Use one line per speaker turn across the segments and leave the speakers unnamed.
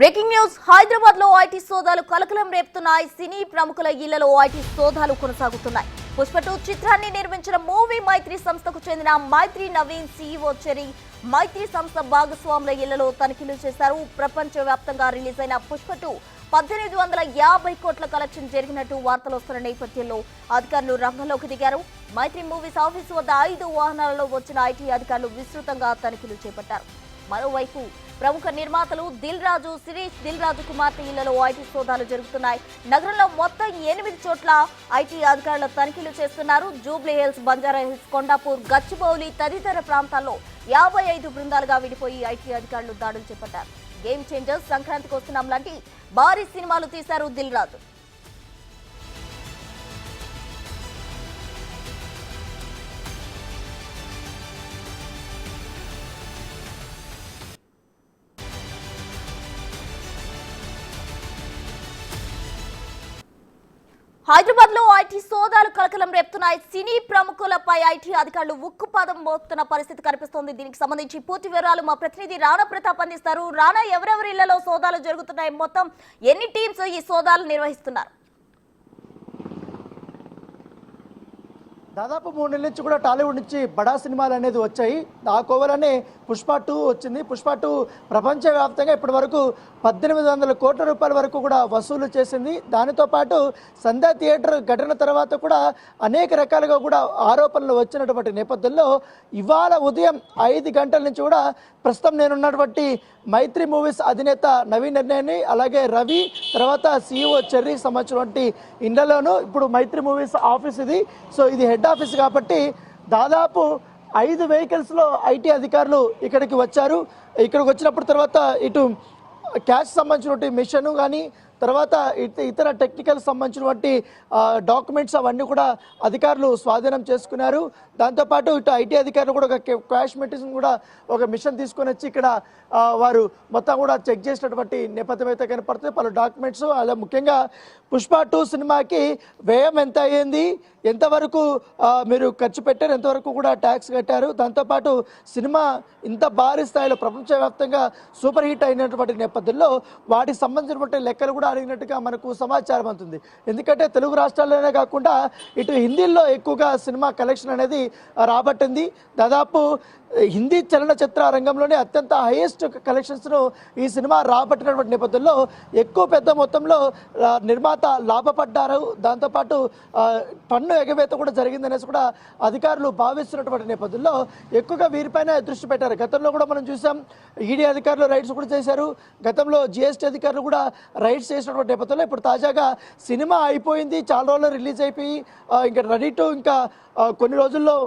Breaking news Hyderabad లో IT సోదాలు కలకలం రేపుతున్నాయి. సినీ ప్రముఖుల ఇళ్లలో ఐటీ సోదాలు కొనసాగుతున్నాయి. పుష్ప2 చిత్రాన్ని నిర్మించిన మూవీ మైత్రి సంస్థకు చెందిన మైత్రి నవీన్ సీఈఓ చెరి మైత్రి సంస్థ భాగస్వాముల ఇళ్లలో తనిఖీలు చేశారు. ప్రపంచ వ్యాప్తంగా రిలీజ్ అయిన పుష్ప2 1850 కోట్ల కలెక్షన్ జరిగినట్టు వార్తలు వస్తున్న నేపథ్యంలో అధికారులు రంగంలోకి దిగారు. మైత్రి మూవీస్ ఆఫీసు వద్ద 5 వాహనాలలో వచ్చిన ఐటీ అధికారులు విస్తృతంగా తనిఖీలు చేపట్టారు. మరోవైపు ప్రముఖ నిర్మాతలు దిల్ రాజు, శిరీష్ దిల్ రాజు కుమార్తె ఇళ్లలో ఐటీ సోదాలు జరుగుతున్నాయి. నగరంలో మొత్తం 8 చోట్ల ఐటీ అధికారులు తనిఖీలు చేస్తున్నారు. Jubilee hills, Banjara hills, Kondapur, Gachibowli తదితర ప్రాంతాల్లో 55 బృందాలుగా విడిపోయి ఐటీ అధికారులు దాడులు చేపట్టారు. గేమ్ చేంజర్స్, సంక్రాంతికి వస్తున్నాం లాంటి భారీ సినిమాలు తీశారు దిల్ రాజు. హైదరాబాద్ లో ఐటీ సోదాలు కలకలం రేపుతున్నాయి. సినీ ప్రముఖులపై ఐటీ అధికారులు ఉక్కుపాదం మోపుతున్న పరిస్థితి కనిపిస్తోంది. దీనికి సంబంధించి పూర్తి వివరాలు మా ప్రతినిధి రాణా ప్రతాప్ అందిస్తారు. రాణా, ఎవరెవరి ఇళ్లలో సోదాలు జరుగుతున్నాయి? మొత్తం ఎన్ని టీమ్స్ ఈ సోదాలు నిర్వహిస్తున్నారు?
దాదాపు 3 నెలల నుంచి కూడా టాలీవుడ్ నుంచి బడా సినిమాలు అనేది వచ్చాయి. ఆ కోవలోనే పుష్ప2 వచ్చింది. పుష్ప2 ప్రపంచవ్యాప్తంగా ఇప్పటి వరకు 1800 కోట్ల రూపాయల వరకు కూడా వసూలు చేసింది. దానితో పాటు సంధ్యా థియేటర్ ఘటన తర్వాత కూడా అనేక రకాలుగా కూడా ఆరోపణలు వచ్చినటువంటి నేపథ్యంలో ఇవాళ ఉదయం 5 గంటల నుంచి కూడా ప్రస్తుతం నేనున్నటువంటి మైత్రి మూవీస్ అధినేత నవీన్ నిర్ణయాన్ని, అలాగే రవి, తర్వాత సీఈఓ చెర్రీకి సంబంధించినటువంటి ఇండ్లలోనూ ఇప్పుడు మైత్రి మూవీస్ ఆఫీస్ ఇది. సో ఇది హెడ్ ఆఫీస్ కాబట్టి దాదాపు 5 వెహికల్స్లో ఐటీ అధికారులు ఇక్కడికి వచ్చారు. ఇక్కడికి వచ్చినప్పుడు తర్వాత ఇటు క్యాష్ సంబంధించినటువంటి మిషన్ కానీ, తర్వాత ఇతర టెక్నికల్ సంబంధించినటువంటి డాక్యుమెంట్స్ అవన్నీ కూడా అధికారులు స్వాధీనం చేసుకున్నారు. దాంతోపాటు ఇటు ఐటీ అధికారులు కూడా ఒక క్యాష్ మెటీరియల్ కూడా ఒక మిషన్ తీసుకొని వచ్చి ఇక్కడ వారు మొత్తం కూడా చెక్ చేసినటువంటి నేపథ్యం అయితే కనపడుతుంది. పలు డాక్యుమెంట్స్, అలా ముఖ్యంగా పుష్ప2 సినిమాకి వ్యయం ఎంత అయ్యింది, ఎంతవరకు మీరు ఖర్చు పెట్టారు, ఎంతవరకు కూడా ట్యాక్స్ కట్టారు, దాంతోపాటు సినిమా ఇంత భారీ స్థాయిలో ప్రపంచవ్యాప్తంగా సూపర్ హిట్ అయినటువంటి నేపథ్యంలో వాటికి సంబంధించినటువంటి లెక్కలు కూడా అడిగినట్టుగా మనకు సమాచారం అందుతుంది. ఎందుకంటే తెలుగు రాష్ట్రాల్లోనే కాకుండా ఇటు హిందీలో ఎక్కువగా సినిమా కలెక్షన్ అనేది రాబట్టింది. దాదాపు హిందీ చలనచిత్ర రంగంలోనే అత్యంత హైయెస్ట్ కలెక్షన్స్ను ఈ సినిమా రాబట్టినటువంటి నేపథ్యంలో ఎక్కువ పెద్ద మొత్తంలో నిర్మాత లాభపడ్డారు. దాంతోపాటు పన్ను ఎగవేత కూడా జరిగిందనేసి కూడా అధికారులు భావిస్తున్నటువంటి నేపథ్యంలో ఎక్కువగా వీరిపైన దృష్టి పెట్టారు. గతంలో కూడా మనం చూసాం, ఈడీ అధికారులు రైడ్స్ కూడా చేశారు. గతంలో జిఎస్టీ అధికారులు కూడా రైడ్స్ చేసినటువంటి నేపథ్యంలో ఇప్పుడు తాజాగా సినిమా అయిపోయింది, చాలా రోజులు రిలీజ్ అయిపోయి ఇంకా రెడీ టు ఇంకా కొన్ని రోజుల్లో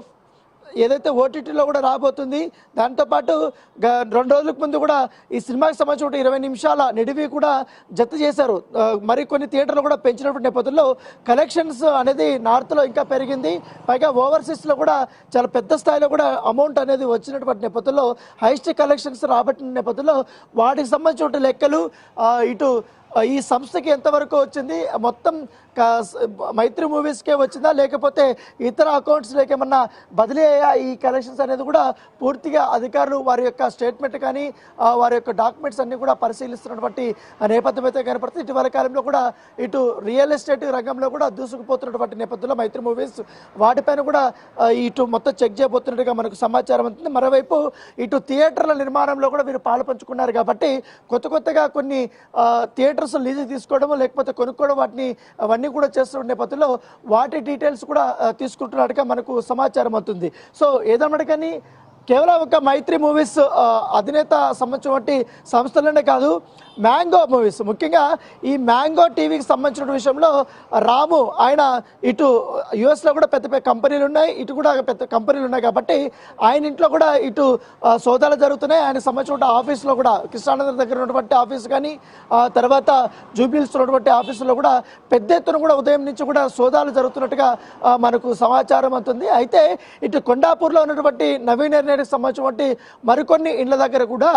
ఏదైతే ఓటీటీలో కూడా రాబోతుంది. దాంతోపాటు 2 రోజులకు ముందు కూడా ఈ సినిమాకి సంబంధించిన 20 నిమిషాల నిడివి కూడా జత చేశారు. మరి కొన్ని థియేటర్లు కూడా పెంచినటువంటి నేపథ్యంలో కలెక్షన్స్ అనేది నార్త్లో ఇంకా పెరిగింది. పైగా ఓవర్సీస్లో కూడా చాలా పెద్ద స్థాయిలో కూడా అమౌంట్ అనేది వచ్చినటువంటి నేపథ్యంలో హైయెస్ట్ కలెక్షన్స్ రాబట్టిన నేపథ్యంలో వాటికి సంబంధించిన లెక్కలు ఇటు ఈ సంస్థకి ఎంతవరకు వచ్చింది, మొత్తం మైత్రి మూవీస్కే వచ్చిందా లేకపోతే ఇతర అకౌంట్స్లోకి ఏమన్నా బదిలీ అయ్యా ఈ కలెక్షన్స్ అనేది కూడా పూర్తిగా అధికారులు వారి యొక్క స్టేట్మెంట్ కానీ వారి యొక్క డాక్యుమెంట్స్ అన్ని కూడా పరిశీలిస్తున్నటువంటి నేపథ్యం అయితే కనపడుతుంది. ఇటీవల కాలంలో కూడా ఇటు రియల్ ఎస్టేట్ రంగంలో కూడా దూసుకుపోతున్నటువంటి నేపథ్యంలో మైత్రి మూవీస్ వాటిపైన కూడా ఇటు మొత్తం చెక్ చేయబోతున్నట్టుగా మనకు సమాచారం ఉంటుంది. మరోవైపు ఇటు థియేటర్ల నిర్మాణంలో కూడా వీరు పాలు పంచుకున్నారు కాబట్టి కొత్తగా కొన్ని థియేటర్స్ లీజు తీసుకోవడం లేకపోతే కొనుక్కోవడం వాటిని అవన్నీ కూడా చేస్తున్న నేపథ్యంలో వాటి డీటెయిల్స్ కూడా తీసుకుంటున్నట్టుగా మనకు సమాచారం అవుతుంది. సో ఏదన్నమాట కానీ కేవలం ఒక మైత్రి మూవీస్ అధినేత సంబంధించినటువంటి సంస్థలనే కాదు, మ్యాంగో మూవీస్, ముఖ్యంగా ఈ మ్యాంగో టీవీకి సంబంధించిన విషయంలో రాము ఆయన ఇటు యుఎస్లో కూడా పెద్ద పెద్ద కంపెనీలు ఉన్నాయి, ఇటు కూడా పెద్ద కంపెనీలు ఉన్నాయి కాబట్టి ఆయన ఇంట్లో కూడా ఇటు సోదాలు జరుగుతున్నాయి. ఆయన సంబంధించిన ఆఫీసులో కూడా కృష్ణానగర్ దగ్గర ఉన్నటువంటి ఆఫీస్ కానీ తర్వాత జూబ్లీహిల్స్ ఉన్నటువంటి ఆఫీసులో కూడా పెద్ద ఎత్తున కూడా ఉదయం నుంచి కూడా సోదాలు జరుగుతున్నట్టుగా మనకు సమాచారం అవుతుంది. అయితే ఇటు కొండాపూర్లో ఉన్నటువంటి నవీన్ నాయుడుకి సంబంధించినటువంటి మరికొన్ని ఇండ్ల దగ్గర కూడా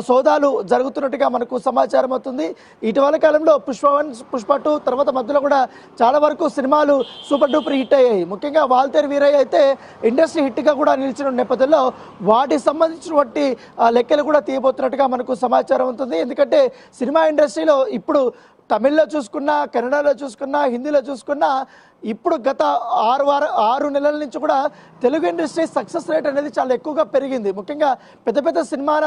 సోదాలు జరుగుతున్నట్టుగా మనకు సమాచారం అవుతుంది. ఇటీవల కాలంలో పుష్ప 1, పుష్ప 2 తర్వాత మధ్యలో కూడా చాలా వరకు సినిమాలు సూపర్ డూపర్ హిట్ అయ్యాయి. ముఖ్యంగా వాల్తేరు వీరయ్య అయితే ఇండస్ట్రీ హిట్గా కూడా నిలిచిన నేపథ్యంలో వాటికి సంబంధించినటువంటి లెక్కలు కూడా తీయబోతున్నట్టుగా మనకు సమాచారం ఉంటుంది. ఎందుకంటే సినిమా ఇండస్ట్రీలో ఇప్పుడు తమిళ్లో చూసుకున్నా, కన్నడలో చూసుకున్నా, హిందీలో చూసుకున్నా ఇప్పుడు గత 6 నెలల నుంచి కూడా తెలుగు ఇండస్ట్రీ సక్సెస్ రేట్ అనేది చాలా ఎక్కువగా పెరిగింది. ముఖ్యంగా పెద్ద పెద్ద సినిమాలు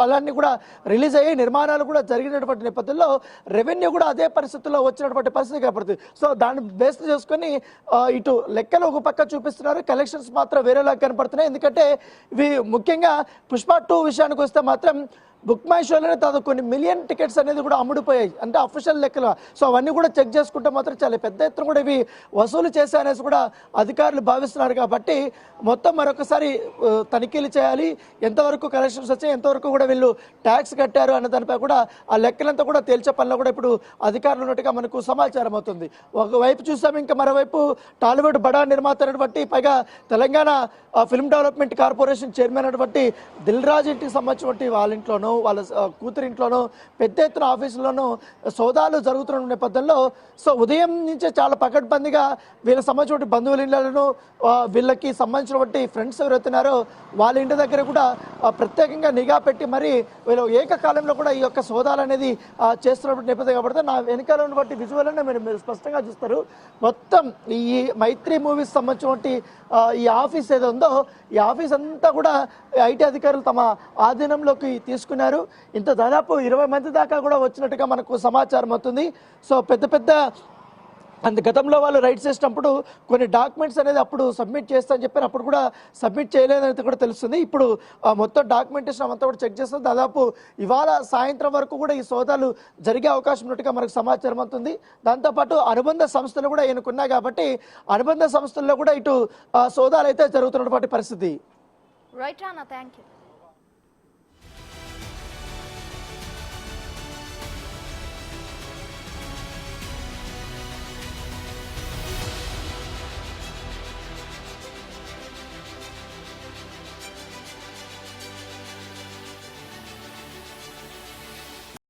అలాంటివి కూడా రిలీజ్ అయ్యి నిర్మాణాలు కూడా జరిగినటువంటి నేపథ్యంలో రెవెన్యూ కూడా అదే పరిస్థితుల్లో వచ్చినటువంటి పరిస్థితి కనపడుతుంది. సో దాన్ని బేస్ చేసుకొని ఇటు లెక్కలు ఒక పక్క చూపిస్తున్నారు, కలెక్షన్స్ మాత్రం వేరేలా కనపడుతున్నాయి. ఎందుకంటే ఇవి ముఖ్యంగా పుష్ప 2 విషయానికి వస్తే మాత్రం బుక్ మై షోలోనే దాదాపు కొన్ని మిలియన్ టికెట్స్ అనేది కూడా అమ్ముడుపోయాయి, అంటే అఫీషియల్ లెక్కలు. సో అవన్నీ కూడా చెక్ చేసుకుంటే మాత్రం చాలా పెద్ద ఎత్తున కూడా ఇవి వసూలు చేశాయనేసి కూడా అధికారులు భావిస్తున్నారు. కాబట్టి మొత్తం మరొకసారి తనిఖీలు చేయాలి, ఎంతవరకు కలెక్షన్స్ వచ్చాయి, ఎంతవరకు కూడా వీళ్ళు ట్యాక్స్ కట్టారు అన్న దానిపై కూడా ఆ లెక్కలంతా కూడా తేల్చే పనిలో కూడా ఇప్పుడు అధికారులు ఉన్నట్టుగా మనకు సమాచారం అవుతుంది. ఒకవైపు చూసాం, ఇంకా మరోవైపు టాలీవుడ్ బడా నిర్మాత అయినటువంటి పైగా Telangana film development corporation chairman అయినటువంటి దిల్ రాజు ఇంటికి సంబంధించినటువంటి వాళ్ళ ఇంట్లోనూ వాళ్ళ కూతురింట్లోనూ పెద్ద ఎత్తున ఆఫీసుల్లోనూ సోదాలు జరుగుతున్న నేపథ్యంలో సో ఉదయం నుంచే చాలా పకడ్బందీగా వీళ్ళకి సంబంధించిన బంధువుల ఇళ్లను వీళ్ళకి సంబంధించినటువంటి ఫ్రెండ్స్ ఎవరైతున్నారో వాళ్ళ ఇంటి దగ్గర కూడా ప్రత్యేకంగా నిఘా పెట్టి మరి వీళ్ళు ఏకకాలంలో కూడా ఈ యొక్క సోదాలు అనేది చేస్తున్నటువంటి నేపథ్యం కాబట్టి నా వెనకాల ఉన్నటువంటి విజువల్ అనే మీరు స్పష్టంగా చూస్తారు. మొత్తం ఈ మైత్రి మూవీస్ సంబంధించినటువంటి ఈ ఆఫీస్ ఏదో ఉందో ఈ ఆఫీస్ అంతా కూడా ఐటీ అధికారులు తమ ఆధీనంలోకి తీసుకున్నారు. ఇంత దాదాపు 20 మంది దాకా కూడా వచ్చినట్టుగా మనకు సమాచారం అవుతుంది. సో పెద్ద గతంలో వాళ్ళు రైట్స్ చేసినప్పుడు కొన్ని డాక్యుమెంట్స్ అనేది అప్పుడు సబ్మిట్ చేస్తామని చెప్పారు, అప్పుడు కూడా సబ్మిట్ చేయలేదనేది కూడా తెలుస్తుంది. ఇప్పుడు మొత్తం డాక్యుమెంటేషన్ అంతా కూడా చెక్ చేస్తాం. దాదాపు ఇవాళ సాయంత్రం వరకు కూడా ఈ సోదాలు జరిగే అవకాశం ఉన్నట్టుగా మనకు సమాచారం అవుతుంది. దాంతోపాటు అనుబంధ సంస్థలు కూడా ఈయనకున్నాయి కాబట్టి అనుబంధ సంస్థల్లో కూడా ఇటు సోదాలు అయితే జరుగుతున్నటువంటి పరిస్థితి.
Right Rana, thank you.